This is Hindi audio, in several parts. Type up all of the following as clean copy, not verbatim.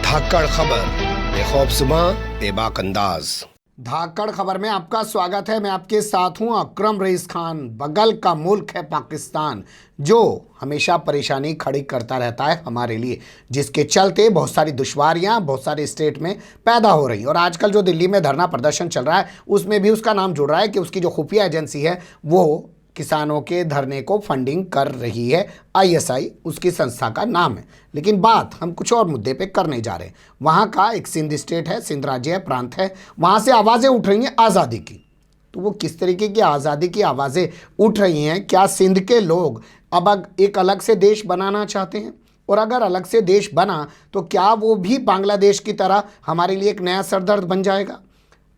धाकड़ खबर, बेखौफसमा बेबाक अंदाज। धाकड़ खबर में आपका स्वागत है। मैं आपके साथ हूं अकरम रईस खान। बगल का मुल्क है पाकिस्तान, जो हमेशा परेशानी खड़ी करता रहता है हमारे लिए, जिसके चलते बहुत सारी दुश्वारियां बहुत सारे स्टेट में पैदा हो रही हैं। और आजकल जो दिल्ली में धरना प्रदर्शन चल रहा है, उसमें भी उसका नाम जुड़ रहा है कि उसकी जो खुफिया एजेंसी है वो किसानों के धरने को फंडिंग कर रही है। आईएसआई उसकी संस्था का नाम है। लेकिन बात हम कुछ और मुद्दे पे करने जा रहे हैं। वहाँ का एक सिंध स्टेट है, सिंध राज्य है, प्रांत है। वहाँ से आवाज़ें उठ रही हैं आज़ादी की। तो वो किस तरीके की आज़ादी की आवाज़ें उठ रही हैं? क्या सिंध के लोग अब एक अलग से देश बनाना चाहते हैं? और अगर अलग से देश बना तो क्या वो भी बांग्लादेश की तरह हमारे लिए एक नया सरदर्द बन जाएगा?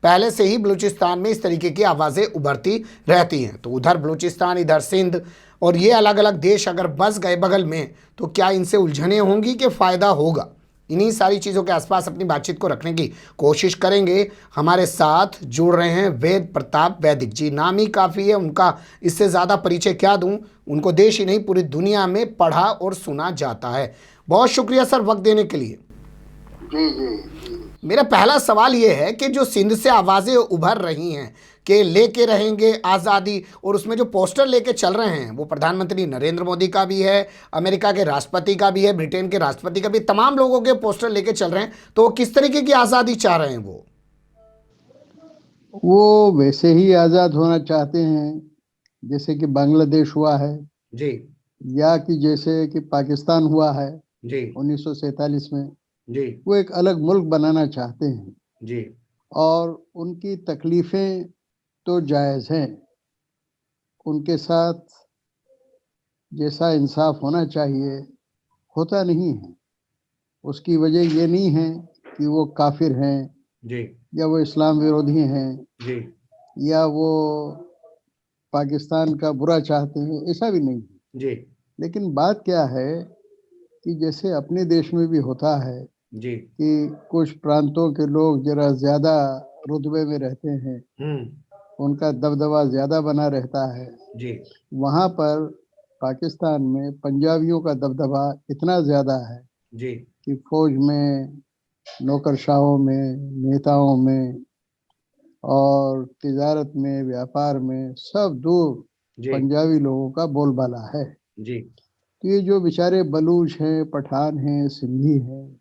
पहले से ही बलूचिस्तान में इस तरीके की आवाज़ें उभरती रहती हैं। तो उधर बलूचिस्तान, इधर सिंध, और ये अलग अलग देश अगर बस गए बगल में तो क्या इनसे उलझनें होंगी कि फ़ायदा होगा? इन्हीं सारी चीज़ों के आसपास अपनी बातचीत को रखने की कोशिश करेंगे। हमारे साथ जुड़ रहे हैं वेद प्रताप वैदिक जी। नाम ही काफ़ी है उनका, इससे ज़्यादा परिचय क्या दूँ। उनको देश ही नहीं पूरी दुनिया में पढ़ा और सुना जाता है। बहुत शुक्रिया सर वक्त देने के लिए। जी जी जी। मेरा पहला सवाल ये है कि जो सिंध से आवाज़ें उभर रही हैं कि लेके रहेंगे आज़ादी, और उसमें जो पोस्टर लेके चल रहे हैं वो प्रधानमंत्री नरेंद्र मोदी का भी है, अमेरिका के राष्ट्रपति का भी है, ब्रिटेन के राष्ट्रपति का भी, तमाम लोगों के पोस्टर लेके चल रहे हैं। तो वो किस तरीके की आज़ादी चाह रहे हैं? वो वैसे ही आज़ाद होना चाहते हैं जैसे कि बांग्लादेश हुआ है, जी या कि जैसे कि पाकिस्तान हुआ है जी 1947 में। जी वो एक अलग मुल्क बनाना चाहते हैं जी और उनकी तकलीफ़ें तो जायज़ हैं। उनके साथ जैसा इंसाफ होना चाहिए होता नहीं है। उसकी वजह ये नहीं है कि वो काफिर हैं जी या वो इस्लाम विरोधी हैं जी या वो पाकिस्तान का बुरा चाहते हैं, ऐसा भी नहीं है। जी लेकिन बात क्या है कि जैसे अपने देश में भी होता है जी कि कुछ प्रांतों के लोग जरा ज़्यादा रुतबे में रहते हैं, उनका दबदबा ज़्यादा बना रहता है। जी वहाँ पर पाकिस्तान में पंजाबियों का दबदबा इतना ज़्यादा है जी कि फौज में, नौकरशाहों में, नेताओं में और तिजारत में, व्यापार में, सब दूर जी पंजाबी लोगों का बोलबाला है। जी तो ये जो बेचारे बलूच हैं, पठान हैं, सिंधी हैं,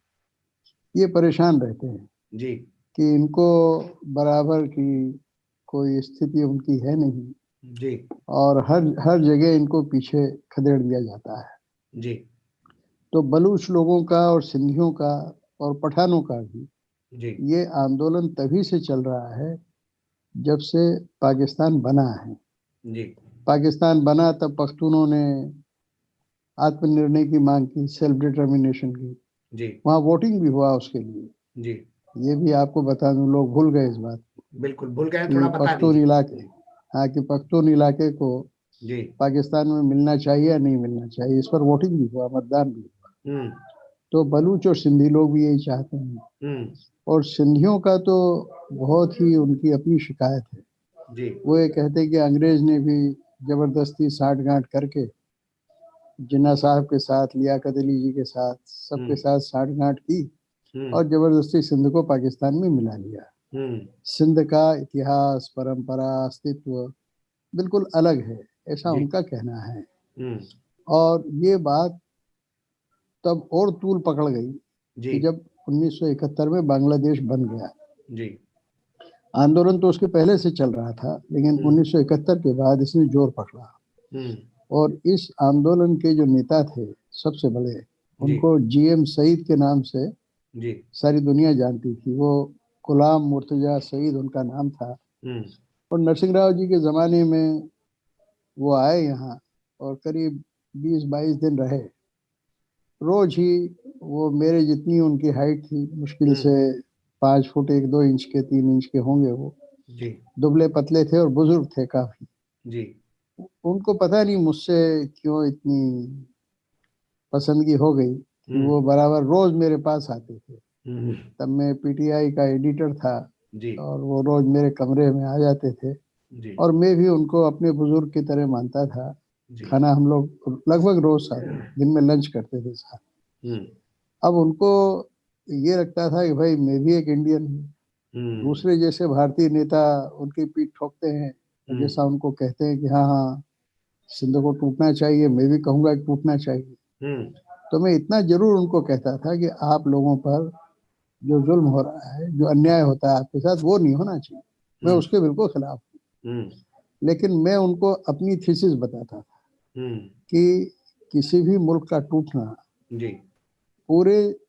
ये परेशान रहते हैं जी कि इनको बराबर की कोई स्थिति उनकी है नहीं जी और हर हर जगह इनको पीछे खदेड़ दिया जाता है। जी तो बलूच लोगों का और सिंधियों का और पठानों का भी जी ये आंदोलन तभी से चल रहा है जब से पाकिस्तान बना है। जी पाकिस्तान बना तब पख्तूनों ने आत्मनिर्णय की मांग की, सेल्फ डिटर्मिनेशन की। जी वहाँ वोटिंग भी हुआ उसके लिए। जी ये भी आपको बता दूं, लोग भूल गए इस बात बिल्कुल भूल गए, कि थोड़ा बता पख्तून दीजिए। इलाके, हाँ, कि पख्तून इलाके को जी पाकिस्तान में मिलना चाहिए या नहीं मिलना चाहिए, इस पर वोटिंग भी हुआ, मतदान भी हुआ। हम्म तो बलूच और सिंधी लोग भी यही चाहते हैं। हम्म और सिंधियों का तो बहुत ही उनकी अपनी शिकायत है। जी वो ये कहते हैं कि अंग्रेज ने भी जबरदस्ती साठ गांठ करके जिन्ना साहब के साथ, लियाकत अली जी के साथ, सबके हम्म साथ साठ गांठ की हम्म और जबरदस्ती सिंध को पाकिस्तान में मिला लिया। हम्म सिंध का इतिहास, परंपरा, अस्तित्व बिल्कुल अलग है, ऐसा जी उनका कहना है। हम्म और ये बात तब और तूल पकड़ गई जी कि जब 1971 में बांग्लादेश बन गया। जी आंदोलन तो उसके पहले से चल रहा था, लेकिन हम्म 1971 के बाद इसने जोर पकड़ा। हम्म और इस आंदोलन के जो नेता थे सबसे बड़े, जी उनको जीएम सईद के नाम से जी सारी दुनिया जानती थी। वो गुलाम मुर्तजा सईद उनका नाम था। हम्म और नरसिंह राव जी के ज़माने में वो आए यहाँ और करीब 20-22 दिन रहे। रोज ही वो, मेरे जितनी उनकी हाइट थी, मुश्किल से 5 फुट 1-2 इंच के, 3 इंच के होंगे वो। जी दुबले पतले थे और बुजुर्ग थे काफी। जी उनको पता नहीं मुझसे क्यों इतनी पसंदगी हो गई कि हम्म वो बराबर रोज मेरे पास आते थे। हम्म तब मैं पीटीआई का एडिटर था जी और वो रोज मेरे कमरे में आ जाते थे जी और मैं भी उनको अपने बुजुर्ग की तरह मानता था। जी खाना हम लोग लगभग रोज साथ दिन में लंच करते थे साथ। हम्म अब उनको ये लगता था कि भाई मैं भी एक इंडियन हूँ। दूसरे जैसे भारतीय नेता उनकी पीठ ठोकते हैं, जैसा उनको कहते हैं कि हाँ हाँ सिंध को टूटना चाहिए, मैं भी कहूंगा कि टूटना चाहिए। तो मैं इतना जरूर उनको कहता था कि आप लोगों पर जो जुल्म हो रहा है, जो अन्याय होता है आपके साथ, वो नहीं होना चाहिए। मैं उसके बिल्कुल खिलाफ हूँ। लेकिन मैं उनको अपनी थीसिस बताता था कि किसी भी मुल्क का टूटना जी पूरे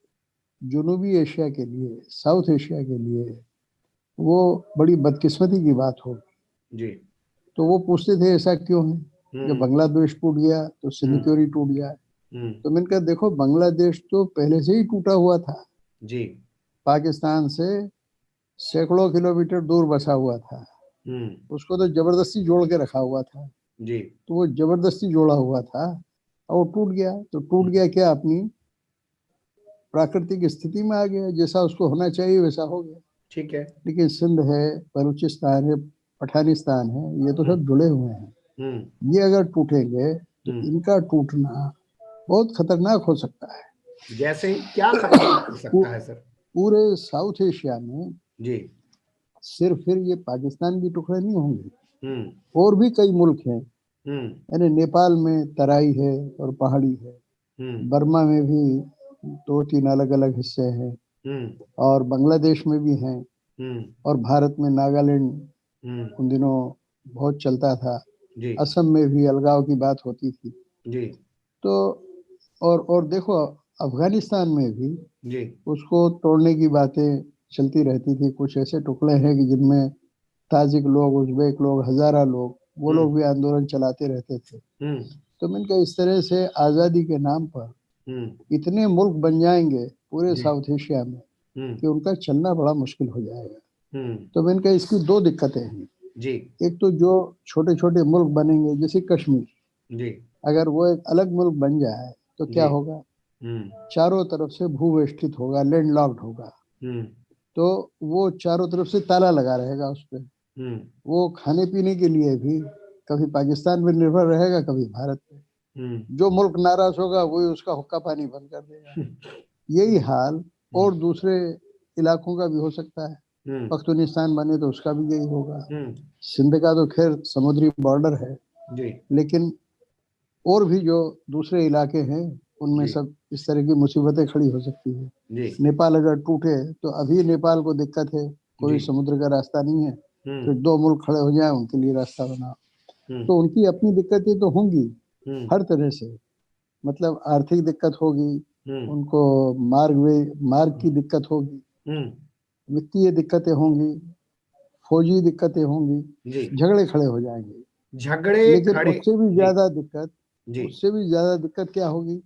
जनूबी एशिया के लिए, साउथ एशिया के लिए वो बड़ी बदकिस्मती की बात होगी। जी तो वो पूछते थे ऐसा क्यों है, जब बांग्लादेश टूट गया तो सिंध क्यों नहीं टूट गया। तो मैंने कहा देखो बांग्लादेश तो पहले से ही टूटा हुआ था, जी पाकिस्तान से सैकड़ों किलोमीटर दूर बसा हुआ था, उसको तो जबरदस्ती जोड़ के रखा हुआ था। जी तो वो जबरदस्ती जोड़ा हुआ था और वो टूट गया। तो टूट गया क्या, अपनी प्राकृतिक स्थिति में आ गया, जैसा उसको होना चाहिए वैसा हो गया। ठीक है। लेकिन सिंध है, बलूचिस्तान है, पठानिस्तान है, ये तो सब जुड़े हुए हैं। ये अगर टूटेंगे तो इनका टूटना बहुत खतरनाक हो सकता है। जैसे क्या खतरनाक हो सकता है सर? पूरे साउथ एशिया में जी सिर्फ फिर ये पाकिस्तान के टुकड़े नहीं होंगे, और भी कई मुल्क हैं। यानी नेपाल में तराई है और पहाड़ी है, बर्मा में भी 2-3 अलग अलग हिस्से हैं, और बांग्लादेश में भी हैं, और भारत में नागालैंड उन दिनों बहुत चलता था। असम में भी अलगाव की बात होती थी। जी तो और देखो अफगानिस्तान में भी जी उसको तोड़ने की बातें चलती रहती थी। कुछ ऐसे टुकड़े हैं कि जिनमें ताजिक लोग, उज़्बेक लोग, हजारा लोग, वो लोग भी आंदोलन चलाते रहते थे। तो मैंने कहा इस तरह से आज़ादी के नाम पर इतने मुल्क बन जाएंगे पूरे साउथ एशिया में कि उनका चलना बड़ा मुश्किल हो जाएगा। तो मैंने कहा इसकी दो दिक्कतें हैं। जी एक तो जो छोटे छोटे मुल्क बनेंगे, जैसे कश्मीर, जी अगर वो एक अलग मुल्क बन जाए तो क्या होगा, चारों तरफ से भूवेष्टित होगा, लैंडलॉक्ड होगा। तो वो चारों तरफ से ताला लगा रहेगा उस पर। वो खाने पीने के लिए भी कभी पाकिस्तान पर निर्भर रहेगा, कभी भारत पे। जो मुल्क नाराज होगा वही उसका हुक्का पानी बंद कर देगा। यही हाल और दूसरे इलाकों का भी हो सकता है। पख्तूनिस्तान बने तो उसका भी यही होगा। सिंध का तो खैर समुद्री बॉर्डर है, लेकिन और भी जो दूसरे इलाके हैं उनमें सब इस तरह की मुसीबतें खड़ी हो सकती है। नेपाल अगर टूटे तो अभी नेपाल को दिक्कत है, कोई समुद्र का रास्ता नहीं है, फिर दो मुल्क खड़े हो जाए उनके लिए रास्ता बनाओ। तो उनकी अपनी दिक्कतें तो होंगी हर तरह से, मतलब आर्थिक दिक्कत होगी, उनको मार्ग की दिक्कत होगी, वित्तीय दिक्कतें होंगी, फौजी दिक्कतें होंगी, झगड़े खड़े हो जाएंगे। झगड़े लेकिन खड़े उससे भी ज्यादा दिक्कत क्या होगी,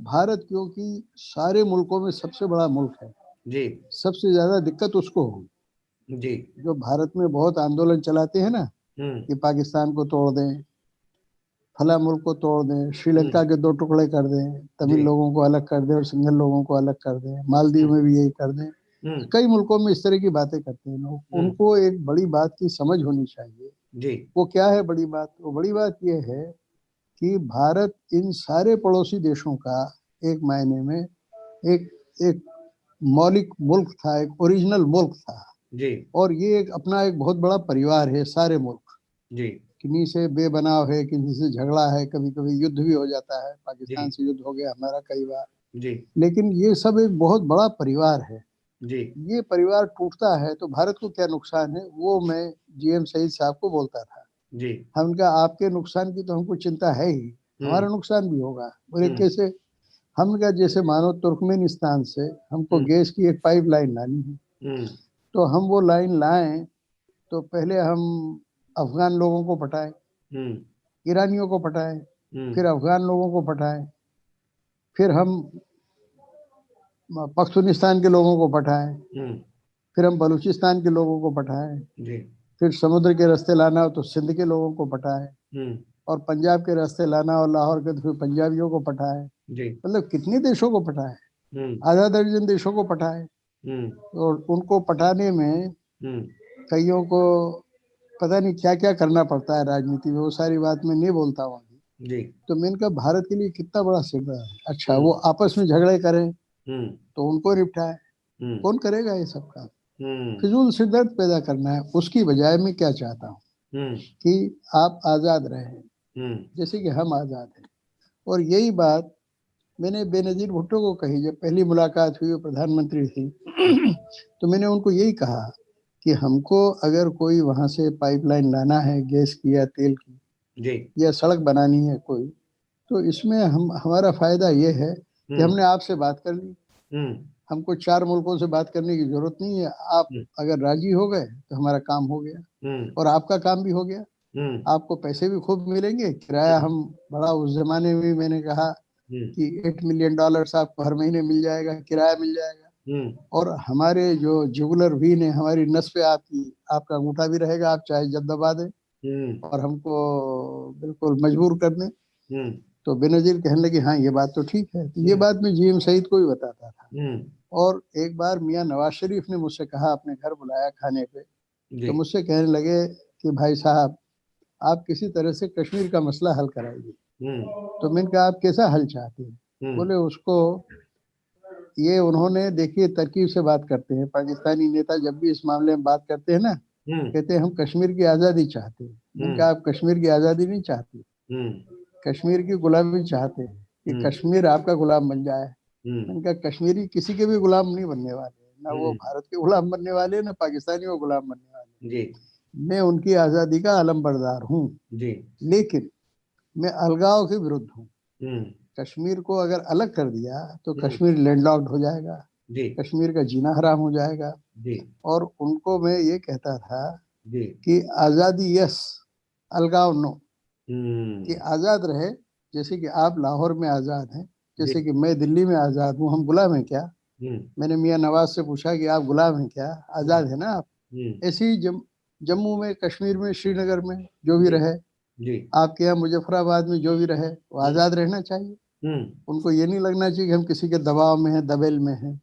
भारत क्योंकि सारे मुल्कों में सबसे बड़ा मुल्क है, जी सबसे ज्यादा दिक्कत उसको होगी। जी जो भारत में बहुत आंदोलन चलाते हैं ना कि पाकिस्तान को तोड़ दें, फला मुल्क को तोड़ दें, श्रीलंका के 2 टुकड़े कर दें, तमिल लोगों को अलग कर दें और सिंगल लोगों को अलग कर दें, मालदीव में भी यही कर दें, कई मुल्कों में इस तरह की बातें करते हैं लोग। उनको एक बड़ी बात की समझ होनी चाहिए। जी वो क्या है बड़ी बात? वो बड़ी बात ये है कि भारत इन सारे पड़ोसी देशों का एक मायने में एक एक मौलिक मुल्क था, एक ओरिजिनल मुल्क था। जी और ये एक अपना एक बहुत बड़ा परिवार है सारे मुल्क। जी किन्हीं से बेबनाव है, किन्हीं से झगड़ा है, कभी कभी युद्ध भी हो जाता है। पाकिस्तान जी से युद्ध हो गया हमारा कई बार। जी लेकिन ये सब एक बहुत बड़ा परिवार है। जी ये परिवार टूटता है तो भारत को क्या नुकसान है, वो मैं जीएम सईद साहब को बोलता था। जी हमका आपके नुकसान की तो हमको चिंता है ही, हमारा नुकसान भी होगा। बोले कैसे? हमका जैसे मानो तुर्कमेनिस्तान से हमको गैस की एक पाइपलाइन लानी है, तो हम वो लाइन लाएं तो पहले हम अफगान लोगों को पटाएं, ईरानियों को पटाएं, फिर अफगान लोगों को पटाएं, फिर हम पख्तूनिस्तान के लोगों को पटाएं, फिर हम बलूचिस्तान के लोगों को पटाएं, जी फिर समुद्र के रास्ते लाना हो तो सिंध के लोगों को पटाएं, और पंजाब के रास्ते लाना और लाहौर के तो फिर पंजाबियों को पटाएं। जी मतलब कितने देशों को पटाएं? आधा दर्जन देशों को पटाएं। और उनको पटाने में कईयों को पता नहीं क्या क्या करना पड़ता है राजनीति में, वो सारी बात मैं नहीं बोलता हूँ। जी तो मैंने कहा भारत के लिए कितना बड़ा सिग्नल है। अच्छा वो आपस में झगड़े करें, तो उनको निपटाए। कौन करेगा ये सब काम? फिजूल से दर्द पैदा करना है। उसकी बजाय मैं क्या चाहता हूँ कि आप आज़ाद रहें जैसे कि हम आज़ाद हैं। और यही बात मैंने बेनज़ीर भुट्टो को कही जब पहली मुलाकात हुई, वो प्रधानमंत्री थी तो मैंने उनको यही कहा कि हमको अगर कोई वहाँ से पाइपलाइन लाना है गैस की या तेल की या सड़क बनानी है कोई, तो इसमें हमारा फायदा ये है कि हमने आपसे बात कर ली। हमको 4 मुल्कों से बात करने की जरूरत नहीं है। आप अगर राजी हो गए तो हमारा काम हो गया और आपका काम भी हो गया। आपको पैसे भी खूब मिलेंगे। किराया हम बड़ा, उस जमाने में मैंने कहा कि $8 मिलियन आपको हर महीने मिल जाएगा, किराया मिल जाएगा। और हमारे जो जुगुलर वीन है, हमारी नस पे आपका अंगूठा भी रहेगा, आप चाहे जब दबा दें और हमको बिल्कुल मजबूर कर दें। तो बेनजीर कहने लगे हाँ ये बात तो ठीक है। तो ये बात मैं जीएम सईद को भी बताता था। और एक बार मियाँ नवाज शरीफ ने मुझसे कहा, अपने घर बुलाया खाने पे, तो मुझसे कहने लगे कि भाई साहब आप किसी तरह से कश्मीर का मसला हल कराइए। तो मैंने कहा आप कैसा हल चाहते हैं? बोले उसको ये उन्होंने, देखिए तरकीब से बात करते हैं पाकिस्तानी नेता, जब भी इस मामले में बात करते हैं ना, कहते हैं हम कश्मीर की आज़ादी चाहते हैं। मैंने कहा आप कश्मीर की आज़ादी नहीं चाहते, कश्मीर की गुलामी चाहते हैं कि कश्मीर आपका गुलाम बन जाए। मैंने कहा कश्मीरी किसी के भी गुलाम नहीं बनने वाले, ना वो भारत के गुलाम बनने वाले, ना पाकिस्तानी को गुलाम बनने वाले। मैं उनकी आज़ादी का अलमबरदार हूँ, लेकिन मैं अलगाव के विरुद्ध हूँ। कश्मीर को अगर अलग कर दिया तो कश्मीर लैंडलॉक्ड हो जाएगा, कश्मीर का जीना हराम हो जाएगा। और उनको मैं ये कहता था कि आज़ादी यस, अलगाव नो। कि आज़ाद रहे, जैसे कि आप लाहौर में आज़ाद हैं, जैसे कि मैं दिल्ली में आज़ाद हूँ। हम गुलाम हैं क्या? मैंने मियाँ नवाज से पूछा कि आप गुलाम हैं क्या? आज़ाद है ना आप? ऐसे ही जम्मू में, कश्मीर में, श्रीनगर में जो भी रहे, आपके यहाँ मुजफ्फराबाद में जो भी रहे, वो आज़ाद रहना चाहिए। उनको ये नहीं लगना चाहिए कि हम किसी के दबाव में हैं, दबेल में हैं।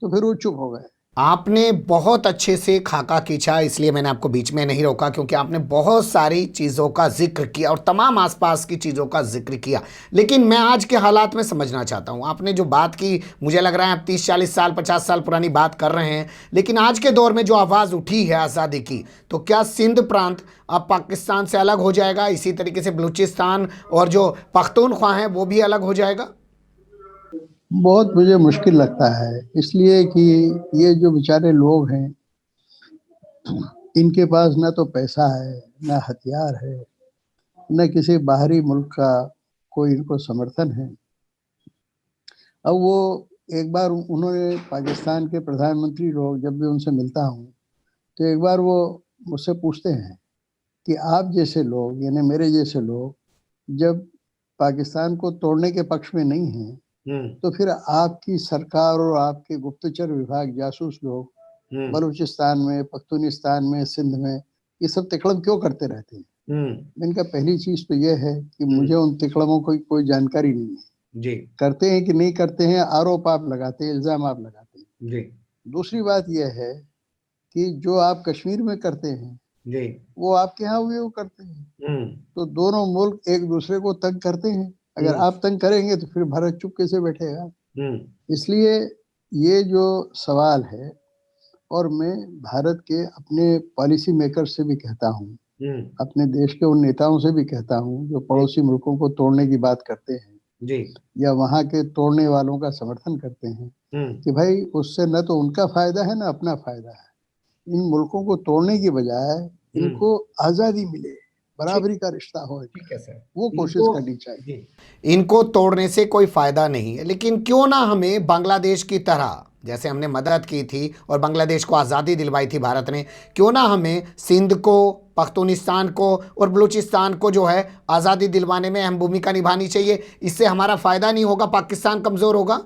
तो फिर वो चुप हो गए। आपने बहुत अच्छे से खाका खींचा, इसलिए मैंने आपको बीच में नहीं रोका, क्योंकि आपने बहुत सारी चीज़ों का जिक्र किया और तमाम आसपास की चीज़ों का जिक्र किया। लेकिन मैं आज के हालात में समझना चाहता हूँ। आपने जो बात की, मुझे लग रहा है आप 30-40 साल 50 साल पुरानी बात कर रहे हैं, लेकिन आज के दौर में जो आवाज़ उठी है आज़ादी की, तो क्या सिंध प्रांत अब पाकिस्तान से अलग हो जाएगा? इसी तरीके से बलूचिस्तान और जो पख्तूनख्वा हैं वो भी अलग हो जाएगा? बहुत मुझे मुश्किल लगता है, इसलिए कि ये जो बेचारे लोग हैं, इनके पास ना तो पैसा है, ना हथियार है, न किसी बाहरी मुल्क का कोई इनको समर्थन है। अब वो एक बार उन्होंने, पाकिस्तान के प्रधानमंत्री लोग, जब भी उनसे मिलता हूँ तो एक बार वो मुझसे पूछते हैं कि आप जैसे लोग, यानी मेरे जैसे लोग, जब पाकिस्तान को तोड़ने के पक्ष में नहीं हैं, तो फिर आपकी सरकार और आपके गुप्तचर विभाग, जासूस लोग बलूचिस्तान में, पख्तूनिस्तान में, सिंध में ये सब तिकड़म क्यों करते रहते हैं? मैंने कहा पहली चीज तो ये है कि मुझे उन तिकड़मों की कोई जानकारी नहीं है। करते हैं कि नहीं करते हैं, आरोप आप लगाते हैं, इल्जाम आप लगाते हैं। दूसरी बात यह है कि जो आप कश्मीर में करते हैं वो आपके यहाँ हुए वो करते हैं। तो दोनों मुल्क एक दूसरे को तंग करते हैं। अगर आप तंग करेंगे तो फिर भारत चुप कैसे बैठेगा? इसलिए ये जो सवाल है, और मैं भारत के अपने पॉलिसी मेकर से भी कहता हूँ, अपने देश के उन नेताओं से भी कहता हूँ जो पड़ोसी मुल्कों को तोड़ने की बात करते हैं या वहाँ के तोड़ने वालों का समर्थन करते हैं, कि भाई उससे न तो उनका फायदा है न अपना फायदा है। इन मुल्कों को तोड़ने की बजाय इनको आज़ादी मिले, बराबरी का रिश्ता हो, ठीक है सर, वो कोशिश करनी चाहिए। इनको तोड़ने से कोई फायदा नहीं है, लेकिन क्यों ना हमें बांग्लादेश की तरह, जैसे हमने मदद की थी और बांग्लादेश को आज़ादी दिलवाई थी भारत ने, क्यों ना हमें सिंध को, पख्तूनिस्तान को और बलूचिस्तान को जो है आज़ादी दिलवाने में अहम भूमिका निभानी चाहिए। इससे हमारा फायदा नहीं होगा, पाकिस्तान कमज़ोर होगा।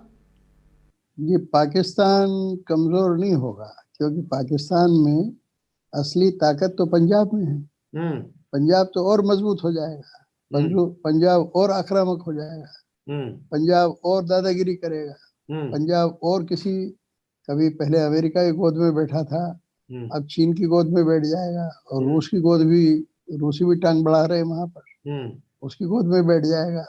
ये पाकिस्तान कमज़ोर नहीं होगा, क्योंकि पाकिस्तान में असली ताकत तो पंजाब में है। पंजाब तो और मजबूत हो जाएगा, पंजाब और आक्रामक हो जाएगा, पंजाब और दादागिरी करेगा, पंजाब और किसी, कभी पहले अमेरिका की गोद में बैठा था, अब चीन की गोद में बैठ जाएगा, और रूस की गोद भी, रूसी भी टांग बढ़ा रहे वहां पर, उसकी गोद में बैठ जाएगा,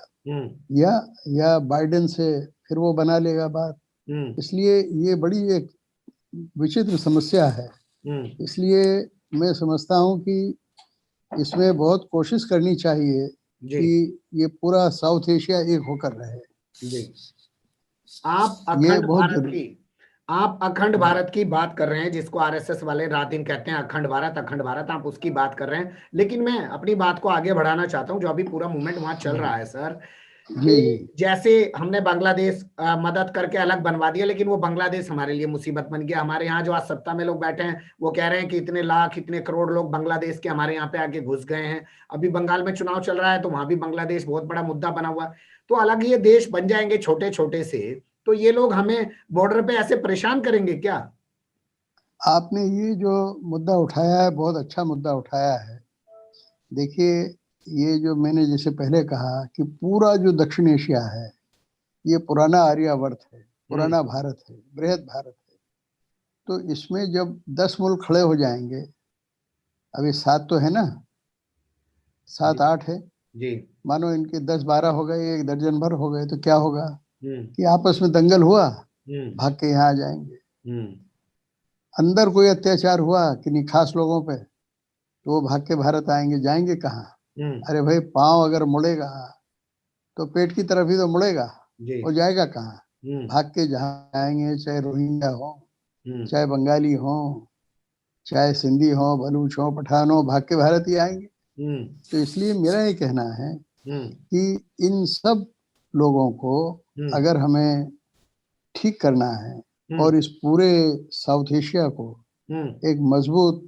या बाइडेन से फिर वो बना लेगा बात इसलिए ये बड़ी एक विचित्र समस्या है। इसलिए मैं समझता हूँ कि इसमें बहुत कोशिश करनी चाहिए जी कि ये पूरा साउथ एशिया एक होकर रहे। जी। आप ये अखंड बहुत भारत जरूरी। की आप अखंड भारत की बात कर रहे हैं, जिसको आरएसएस वाले रात दिन कहते हैं अखंड भारत अखंड भारत, आप उसकी बात कर रहे हैं। लेकिन मैं अपनी बात को आगे बढ़ाना चाहता हूं, जो अभी पूरा मूवमेंट वहां चल रहा है सर, जी जी कि जैसे हमने बांग्लादेश मदद करके अलग बनवा दिया, लेकिन वो बांग्लादेश हमारे लिए मुसीबत बन गया। हमारे यहाँ जो आज सत्ता में लोग बैठे हैं वो कह रहे हैं कि इतने लाख इतने करोड़ लोग बांग्लादेश के हमारे यहाँ पे आके घुस गए हैं। अभी बंगाल में चुनाव चल रहा है तो वहां भी बांग्लादेश बहुत बड़ा मुद्दा बना हुआ है। तो अलग ये देश बन जाएंगे छोटे छोटे से, तो ये लोग हमें बॉर्डर पे ऐसे परेशान करेंगे क्या? आपने ये जो मुद्दा उठाया है बहुत अच्छा मुद्दा उठाया है। देखिए, ये जो मैंने जैसे पहले कहा कि पूरा जो दक्षिण एशिया है ये पुराना आर्यावर्त है, पुराना भारत है, बृहद भारत है। तो इसमें जब 10 मुल्क खड़े हो जाएंगे, अभी 7 तो है ना, 7-8 है, जी मानो इनके 10-12 हो गए, 1 दर्जन भर हो गए, तो क्या होगा हम्म कि आपस में दंगल हुआ, हम्म भाग के यहाँ आ जाएंगे। हम्म अंदर कोई अत्याचार हुआ किन्हीं खास लोगों पे, तो वो भाग के भारत आएंगे, जाएंगे कहाँ? हम्म अरे भाई, पांव अगर मुड़ेगा तो पेट की तरफ ही तो मुड़ेगा, जी वो जाएगा कहाँ? हम्म भाग के जहाँ आएंगे, चाहे रोहिंग्या हो, हम्म चाहे बंगाली हो, चाहे सिंधी हो, बलूच हो, पठान हो, भाग के भारत ही आएंगे। हम्म तो इसलिए मेरा ये कहना है हम्म कि इन सब लोगों को हम्म अगर हमें ठीक करना है हम्म और इस पूरे साउथ एशिया को हम्म एक मजबूत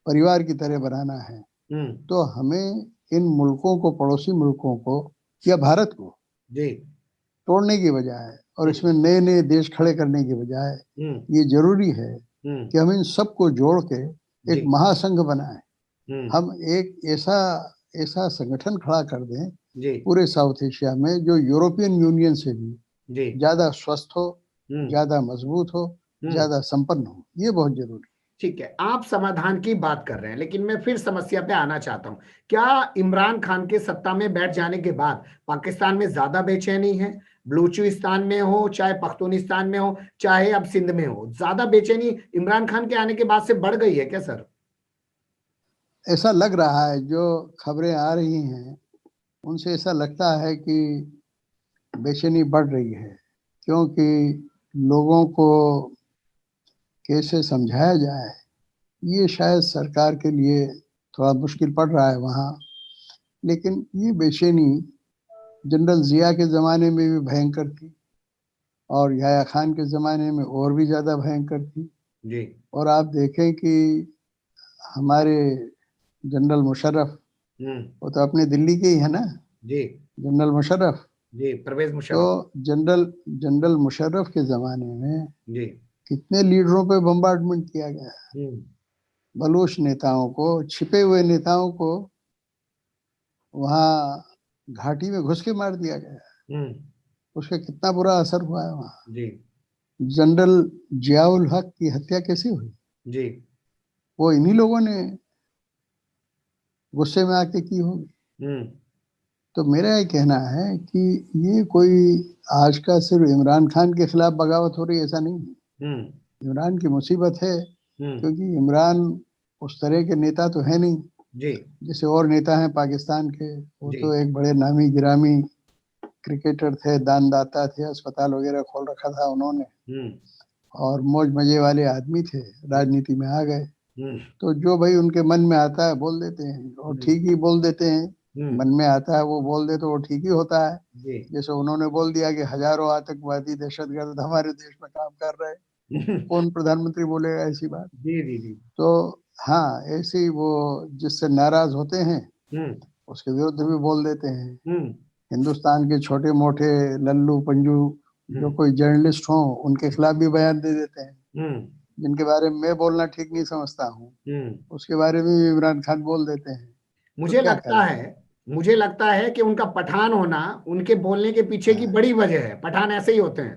परिवार की तरह बनाना है, हम्म तो हमें इन मुल्कों को, पड़ोसी मुल्कों को या भारत को जी तोड़ने की बजाय और हम्म इसमें नए नए देश खड़े करने की बजाय हम्म ये जरूरी है हम्म कि हम इन सबको जोड़ के एक जी महासंघ बनाएं। हम्म हम एक ऐसा ऐसा संगठन खड़ा कर दें जी पूरे साउथ एशिया में जो यूरोपियन यूनियन से भी जी ज्यादा स्वस्थ हो, हम्म ज्यादा मजबूत हो, हम्म ज्यादा संपन्न हो। ये बहुत जरूरी ठीक है, आप समाधान की बात कर रहे हैं, लेकिन मैं फिर समस्या पे आना चाहता हूं। क्या इमरान खान के सत्ता में बैठ जाने के बाद पाकिस्तान में ज्यादा बेचैनी है? बलूचिस्तान में हो, चाहे पख्तूनिस्तान में हो, चाहे अब सिंध में हो, ज्यादा बेचैनी इमरान खान के आने के बाद से बढ़ गई है क्या सर? है। ऐसा लग रहा है, जो खबरें आ रही हैं उनसे ऐसा लगता है कि बेचैनी बढ़ रही है, क्योंकि लोगों को कैसे समझाया जाए ये शायद सरकार के लिए थोड़ा मुश्किल पड़ रहा है वहाँ। लेकिन ये बेचैनी जनरल जिया के ज़माने में भी भयंकर थी और याह्या खान के ज़माने में और भी ज़्यादा भयंकर थी। जी और आप देखें कि हमारे जनरल मुशर्रफ, हम्म वो तो अपने दिल्ली के ही है ना, जी जनरल मुशर्रफ। जी परवेज तो मुशर्रफ। जनरल जनरल मुशर्रफ के ज़माने में जी कितने लीडरों पे बम्बार्डमेंट किया गया, हम्म बलूच नेताओं को, छिपे हुए नेताओं को वहाँ घाटी में घुस के मार दिया गया। हम्म उसका कितना बुरा असर हुआ है वहाँ। जी जनरल जियाउल हक की हत्या कैसे हुई? जी वो इन्हीं लोगों ने गुस्से में आके की होगी। हम्म तो मेरा ये कहना है कि ये कोई आज का सिर्फ इमरान खान के खिलाफ बगावत हो रही है, ऐसा नहीं है। हम्म इमरान की मुसीबत है, हम्म क्योंकि इमरान उस तरह के नेता तो है नहीं जी जैसे और नेता हैं पाकिस्तान के। वो जी तो एक बड़े नामी गिरामी क्रिकेटर थे, दानदाता थे, अस्पताल वगैरह खोल रखा था उन्होंने, हम्म और मौज मजे वाले आदमी थे, राजनीति में आ गए। हम्म तो जो भाई उनके मन में आता है बोल देते हैं, और हम्म ठीक ही बोल देते हैं। हम्म मन में आता है वो बोल दे तो वो ठीक ही होता है। जी जैसे उन्होंने बोल दिया कि हजारों आतंकवादी दहशतगर्द हमारे देश में काम कर रहे हैं, कौन प्रधानमंत्री बोलेगा ऐसी बात? जी जी जी तो हाँ, ऐसे ही वो जिससे नाराज होते हैं हम्म उसके विरुद्ध भी बोल देते हैं। हम्म हिंदुस्तान के छोटे मोटे लल्लू पंजू जो हम्म कोई जर्नलिस्ट हों उनके खिलाफ भी बयान दे देते हैं, हम्म जिनके बारे में मैं बोलना ठीक नहीं समझता हूँ हम्म उसके बारे में भी इमरान खान बोल देते हैं। तो मुझे क्या लगता करें? है मुझे लगता है कि उनका पठान होना उनके बोलने के पीछे की हाँ बड़ी वजह है। पठान ऐसे ही होते हैं।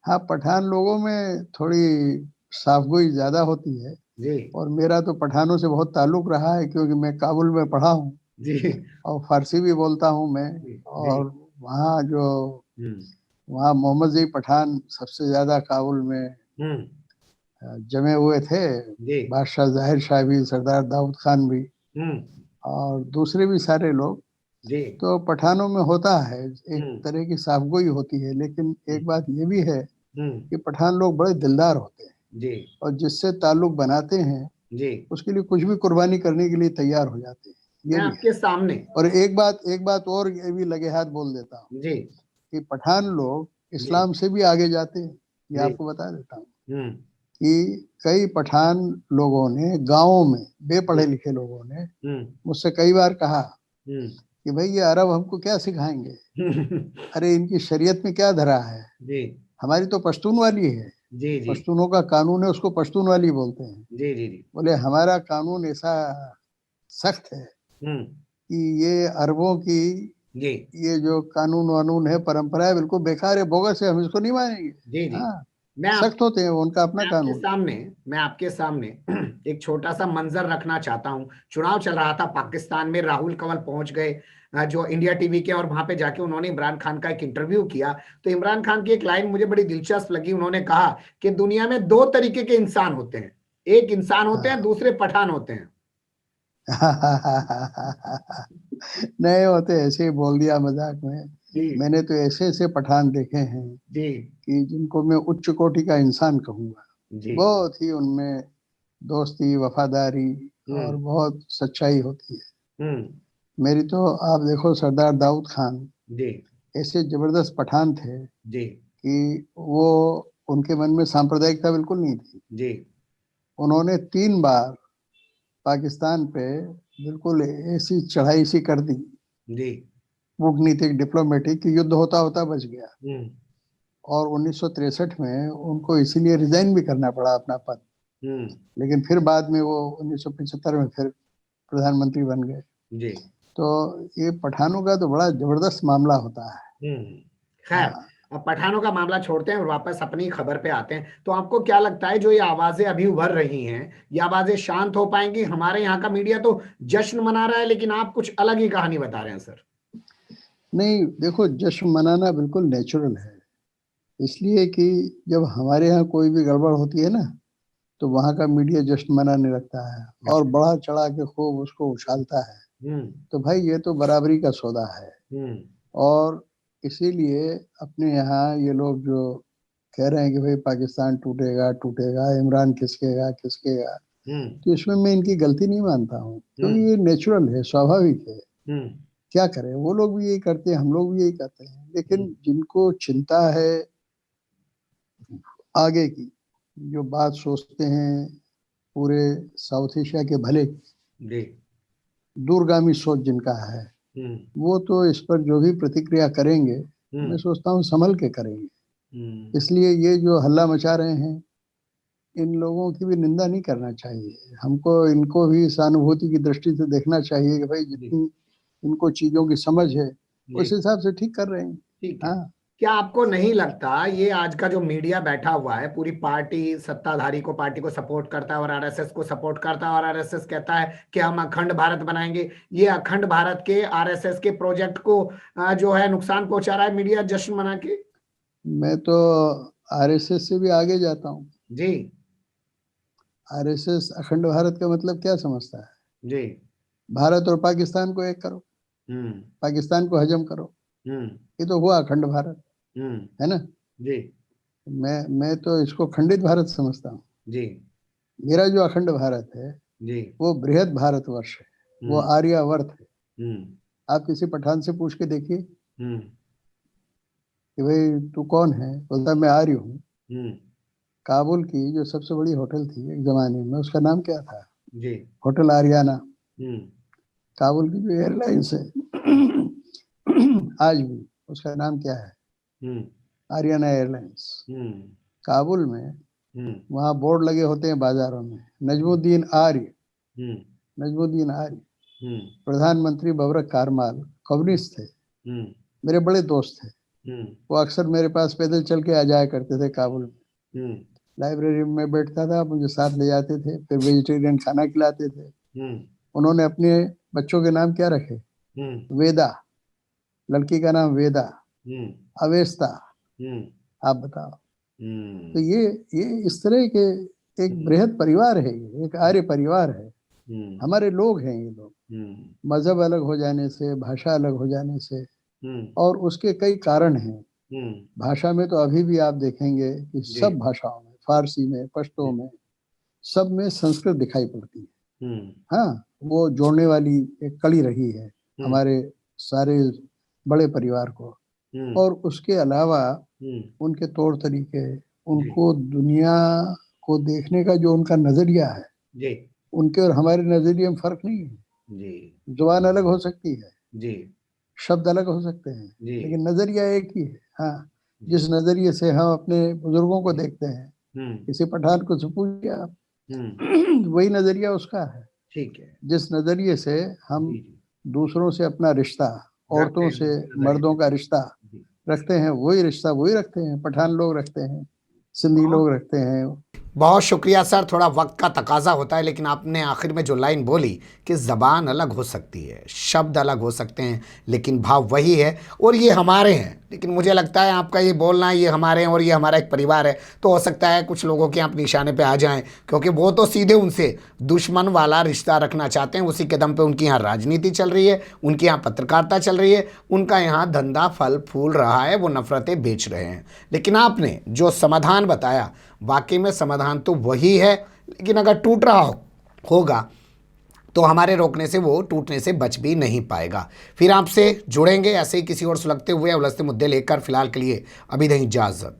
हाँ, पठान लोगों में थोड़ी साफगोई ज्यादा होती है। जी और मेरा तो पठानों से बहुत ताल्लुक रहा है, क्योंकि मैं काबुल में पढ़ा हूँ जी और फारसी भी बोलता हूँ मैं। जी जी और वहाँ जो हम्म वहाँ मोहम्मद जई पठान सबसे ज्यादा काबुल में जमे हुए थे। जी बादशाह जाहिर शाह भी, सरदार दाऊद खान भी, और दूसरे भी सारे लोग। जी तो पठानों में होता है, एक तरह की साफगोई होती है, लेकिन एक बात ये भी है कि पठान लोग बड़े दिलदार होते हैं जी और जिससे ताल्लुक बनाते हैं जी उसके लिए कुछ भी कुर्बानी करने के लिए तैयार हो जाते हैं, ये मैं भी आपके है। सामने और एक बात और ये भी लगे हाथ बोल देता हूँ जी कि पठान लोग जी इस्लाम से भी आगे जाते हैं, ये जी आपको बता देता हूँ हम्म कि कई पठान लोगों ने गांवों में, बेपढ़े लिखे लोगों ने हम्म मुझसे कई बार कहा हम्म कि भाई ये अरब हमको क्या सिखाएंगे, अरे इनकी शरीयत में क्या धरा है, जी हमारी तो पश्तून वाली है, जी जी पश्तूनों का कानून है, उसको पश्तून वाली बोलते हैं। जी जी जी बोले हमारा कानून ऐसा सख्त है हम्म कि ये अरबों की जी ये जो कानून वानून है, परंपरा है, बिल्कुल बेकार है, बोगस है, हम इसको नहीं मानेंगे। जी जी हाँ, मैं आप सख्त होते हैं, उनका अपना मैं आपके कानून। सामने मैं आपके सामने एक छोटा सा मंजर रखना चाहता हूँ। चुनाव चल रहा था पाकिस्तान में, राहुल कंवल पहुंच गए जो इंडिया टीवी के, और वहां पे जाके उन्होंने इमरान खान का एक इंटरव्यू किया। तो इमरान खान की एक लाइन मुझे बड़ी दिलचस्प लगी। उन्होंने कहा कि दुनिया में दो तरीके के इंसान होते हैं, एक इंसान होते हैं, हाँ। दूसरे पठान होते हैं। नहीं होते, ऐसे ही बोल दिया मजाक में। जी मैंने तो ऐसे ऐसे पठान देखे हैं जी कि जिनको मैं उच्च कोटि का इंसान कहूंगा। जी बहुत ही उनमें दोस्ती, वफादारी और हम्म बहुत सच्चाई होती है। हम्म मेरी तो आप देखो, सरदार दाऊद खान जी ऐसे जबरदस्त पठान थे जी कि वो, उनके मन में सांप्रदायिकता बिल्कुल नहीं थी। जी उन्होंने 3 बार पाकिस्तान पे बिल्कुल ऐसी चढ़ाई सी कर दी, जी कूटनीतिक डिप्लोमेटिक, कि युद्ध होता होता बच गया। हम्म और 1963 में उनको इसीलिए रिजाइन भी करना पड़ा अपना पद, हम्म लेकिन फिर बाद में वो 1975 में फिर प्रधानमंत्री बन गए। जी तो ये पठानों का तो बड़ा जबरदस्त मामला होता है। खैर, हाँ। अब पठानों का मामला छोड़ते हैं और वापस अपनी खबर पे आते हैं। तो आपको क्या लगता है, जो ये आवाजें अभी उभर रही हैं, ये आवाजें शांत हो पाएंगी? हमारे यहाँ का मीडिया तो जश्न मना रहा है, लेकिन आप कुछ अलग ही कहानी बता रहे हैं सर। नहीं, देखो, जश्न मनाना बिल्कुल नेचुरल है, इसलिए कि जब हमारे यहाँ कोई भी गड़बड़ होती है ना, तो वहाँ का मीडिया जश्न मनाने लगता है और अच्छा। बढ़ा चढ़ा के खूब उसको उछालता है। हम्म तो भाई ये तो बराबरी का सौदा है। हम्म और इसीलिए अपने यहाँ ये लोग जो कह रहे हैं कि भाई पाकिस्तान टूटेगा टूटेगा, इमरान खिसकेगा खिसकेगा, हम्म तो इसमें मैं इनकी गलती नहीं मानता हूँ, क्योंकि हम्म ये नेचुरल है, स्वाभाविक है। हम्म क्या करें, वो लोग भी यही करते हैं, हम लोग भी यही करते हैं, हम्म लेकिन जिनको चिंता है आगे की, जो बात सोचते हैं पूरे साउथ एशिया के भले की, जी दूरगामी सोच जिनका है, हम्म वो तो इस पर जो भी प्रतिक्रिया करेंगे, मैं हम्म सोचता हूँ संभल के करेंगे। हम्म इसलिए ये जो हल्ला मचा रहे हैं, इन लोगों की भी निंदा नहीं करना चाहिए हमको, इनको भी सहानुभूति की दृष्टि से देखना चाहिए कि भाई जी जितनी इनको चीजों की समझ है जी उस हिसाब से ठीक कर रहे हैं। ठीक है। हाँ। क्या आपको नहीं लगता ये आज का जो मीडिया बैठा हुआ है, पूरी पार्टी सत्ताधारी को, पार्टी को सपोर्ट करता है और आरएसएस को सपोर्ट करता है, और आरएसएस कहता है कि हम अखंड भारत बनाएंगे, ये अखंड भारत के आरएसएस के प्रोजेक्ट को जो है नुकसान पहुंचा रहा है मीडिया जश्न मना के? मैं तो आरएसएस से भी आगे जाता हूँ। जी आरएसएस अखंड भारत का मतलब क्या समझता है? जी भारत और पाकिस्तान को एक करो, हम्म पाकिस्तान को हजम करो, हम्म ये तो हुआ अखंड भारत, है ना? जी मैं तो इसको खंडित भारत समझता हूँ। जी मेरा जो अखंड भारत है जी वो बृहद भारतवर्ष है, वो हम्म आर्यावर्त है। हम्म आप किसी पठान से पूछ के देखिए हम्म कि भाई तू कौन है, बोलता है, मैं आर्य हूँ। हम्म काबुल की जो सबसे बड़ी होटल थी एक जमाने में, उसका नाम क्या था? जी होटल आरियाना। हम्म काबुल की जो एयरलाइंस है आज भी उसका नाम क्या है? हम्म आरियाना एयरलाइंस। हम्म काबुल में हम्म वहाँ बोर्ड लगे होते हैं बाजारों में, नजमुद्दीन आर्य, हम्म नजमुद्दीन आर्य। हम्म प्रधानमंत्री बबरक कारमाल कम्युनिस्ट थे, हम्म मेरे बड़े दोस्त थे। हम्म वो अक्सर मेरे पास पैदल चल के आ जाया करते थे काबुल में। हम्म लाइब्रेरी में बैठता था, मुझे साथ ले जाते थे, फिर वेजिटेरियन खाना खिलाते थे। हम्म उन्होंने अपने बच्चों के नाम क्या रखे? हम्म वेदा, लड़की का नाम वेदा, हम्म अवेस्ता, आप बताओ। तो ये इस तरह के एक बृहद परिवार है, ये एक आर्य परिवार है, हमारे लोग हैं ये लोग। मजहब अलग हो जाने से, भाषा अलग हो जाने से, और उसके कई कारण हैं। भाषा में तो अभी भी आप देखेंगे कि सब भाषाओं में, फारसी में, पश्तो में, सब में संस्कृत दिखाई पड़ती है। हाँ, वो जोड़ने वाली एक कड़ी रही है हमारे सारे बड़े परिवार को। और उसके अलावा उनके तौर तरीके, उनको दुनिया को देखने का जो उनका नजरिया है, उनके और हमारे नजरिए में फर्क नहीं है। जुबान अलग हो सकती है, शब्द अलग हो सकते हैं, लेकिन नजरिया एक ही है। हाँ, जिस नजरिए से हम अपने बुजुर्गों को देखते हैं, किसी पठान को से पूछिए आप, वही नजरिया उसका है। ठीक है। जिस नजरिए से हम दूसरों से अपना रिश्ता, औरतों से मर्दों का रिश्ता रखते हैं, वही रिश्ता वही रखते हैं, पठान लोग रखते हैं, सिंधी लोग रखते हैं। बहुत शुक्रिया सर, थोड़ा वक्त का तकाजा होता है, लेकिन आपने आखिर में जो लाइन बोली कि ज़बान अलग हो सकती है, शब्द अलग हो सकते हैं, लेकिन भाव वही है और ये हमारे हैं। लेकिन मुझे लगता है आपका ये बोलना ये हमारे हैं और ये हमारा एक परिवार है, तो हो सकता है कुछ लोगों के आप निशाने पे आ जाएं, क्योंकि वो तो सीधे उनसे दुश्मन वाला रिश्ता रखना चाहते हैं। उसी के दम पे उनकी यहाँ राजनीति चल रही है, उनकी यहाँ पत्रकारिता चल रही है, उनका यहाँ धंधा फल फूल रहा है, वो नफरतें बेच रहे हैं। लेकिन आपने जो समाधान बताया, वाकई में समाधान तो वही है, लेकिन अगर टूट रहा होगा तो हमारे रोकने से वो टूटने से बच भी नहीं पाएगा। फिर आपसे जुड़ेंगे ऐसे ही किसी और सुलगते हुए उलझते मुद्दे लेकर। फिलहाल के लिए अभी दें इजाज़त।